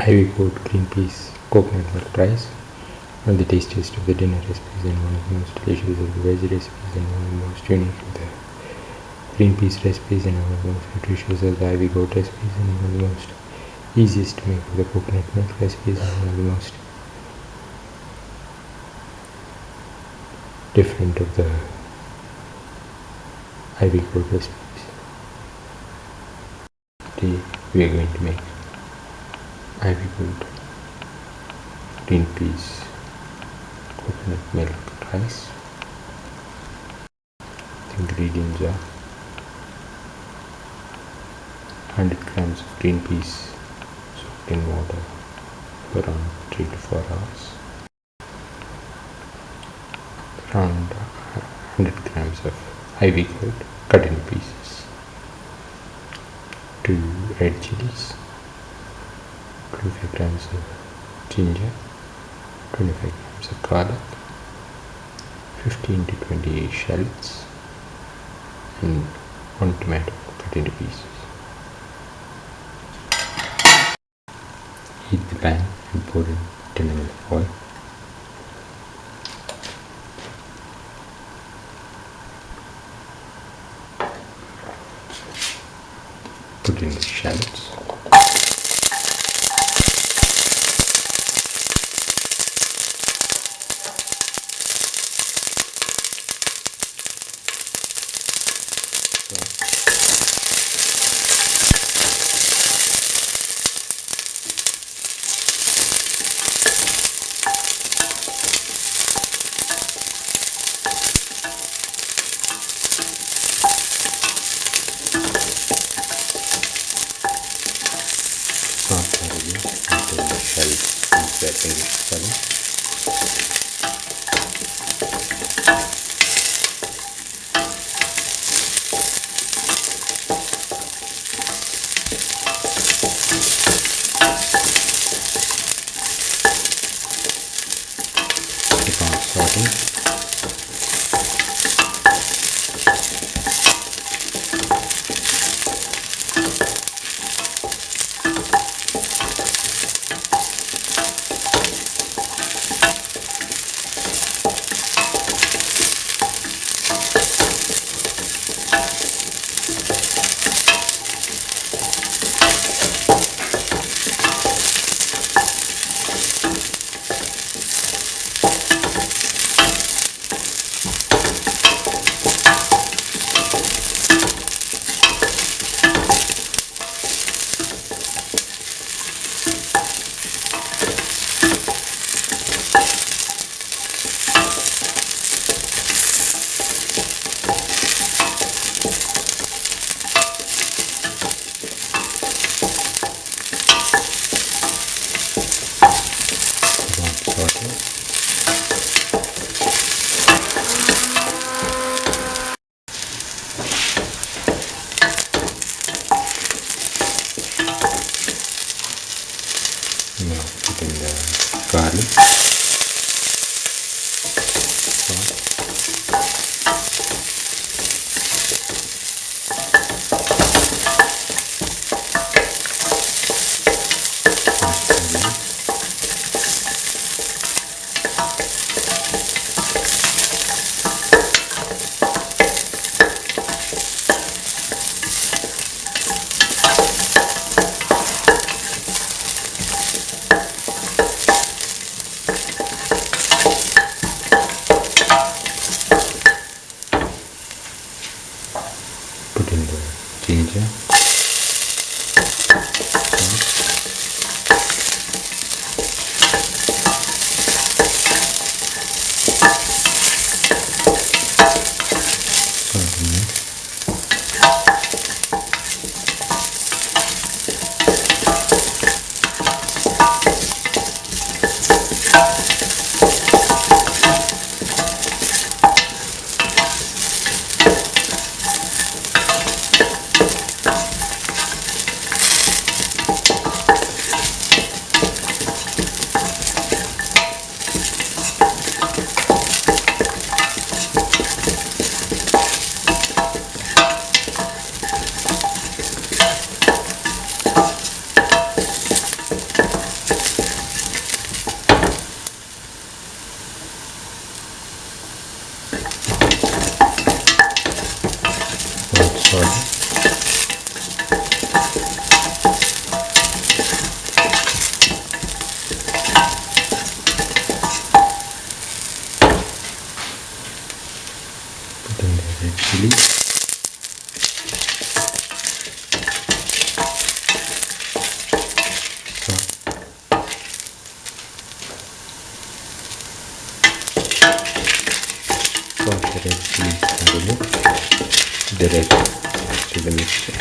Ivy Gourd green peas, coconut milk rice. One of the tastiest of the dinner recipes and one of the most delicious of the veg recipes and one of the most unique of the green peas recipes and one of the most nutritious of the Ivy Gourd recipes and one of the most easiest to make of the coconut milk recipes and one of the most different of the Ivy Gourd recipes. Today we are going to make Ivy Gourd green peas coconut milk rice. The ingredients are 100 grams of green peas soaked in water for around 3 to 4 hours, around 100 grams of Ivy Gourd cut in pieces, 2 red chillies, 25 grams of ginger, 25 grams of garlic, 15 to 20 shallots, and 1 tomato cut into pieces. Heat the pan and pour in 10 ml of oil. Put in the shallots. Saute until the shells reach their pinkish color. Keep on sauteing. Now put in the garlic. the red chilies thoroughly direct to the mixture.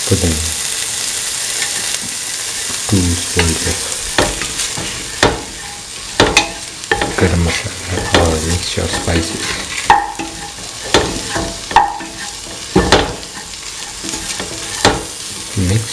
Put in 2 spoons of garam masala or mixture of spices. Mix.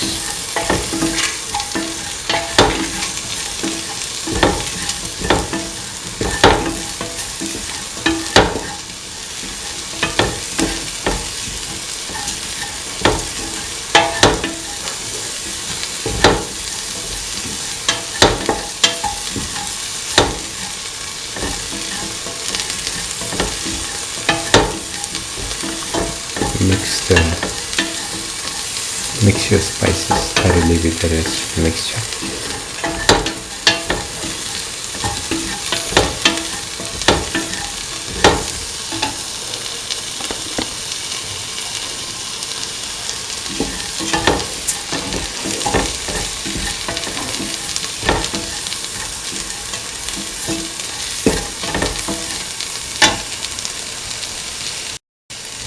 Mix your spices thoroughly with the rest of the mixture.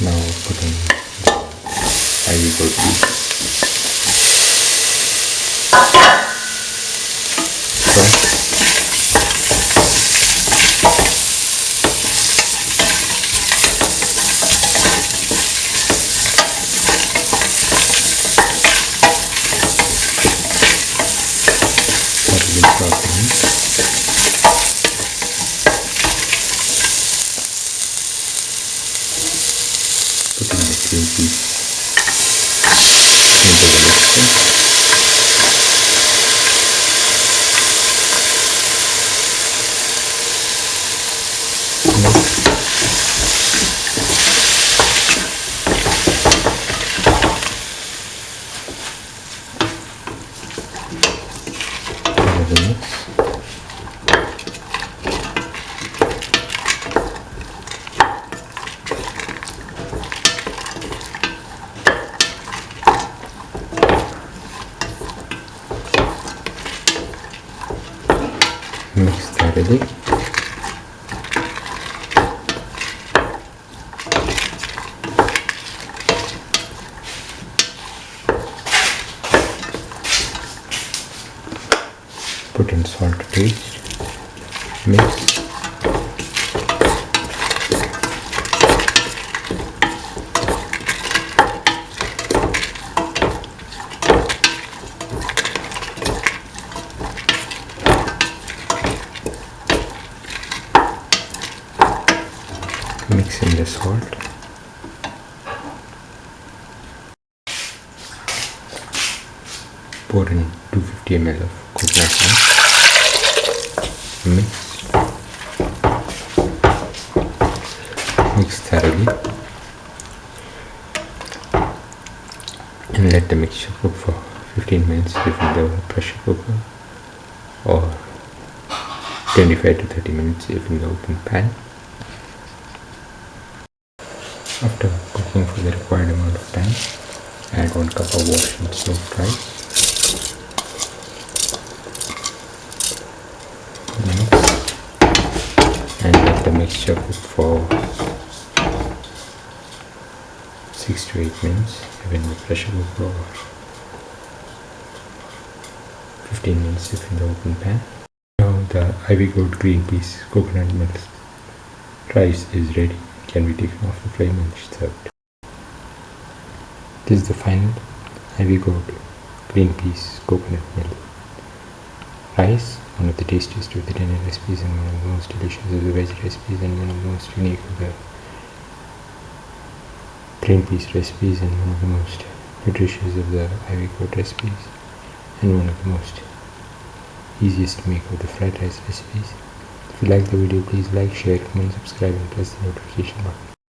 Now put in the Gourd pieces. Put in the green peas. Mix thoroughly. Put in salt to taste. Mix. Mix in the salt. Pour in 250 ml of coconut milk. Mix thoroughly and let the mixture cook for 15 minutes in the pressure cooker, or 25 to 30 minutes if in the open pan. After cooking for the required amount of time, add 1 cup of washed and soaked rice. Mix and let the mixture cook for 6 to 8 minutes if in the pressure cooker, or 15 minutes if in the open pan. Now the Ivy Gourd green peas coconut milk rice is ready. It can be taken off the flame and served. This is the final Ivy Gourd green peas coconut milk rice, one of the tastiest of the dinner recipes and one of the most delicious of the veg recipes and one of the most unique of the green peas recipes and one of the most nutritious of the Ivy Gourd recipes and one of the most easiest to make of the fried rice recipes. If you like the video, please like, share, comment, subscribe and press the notification button.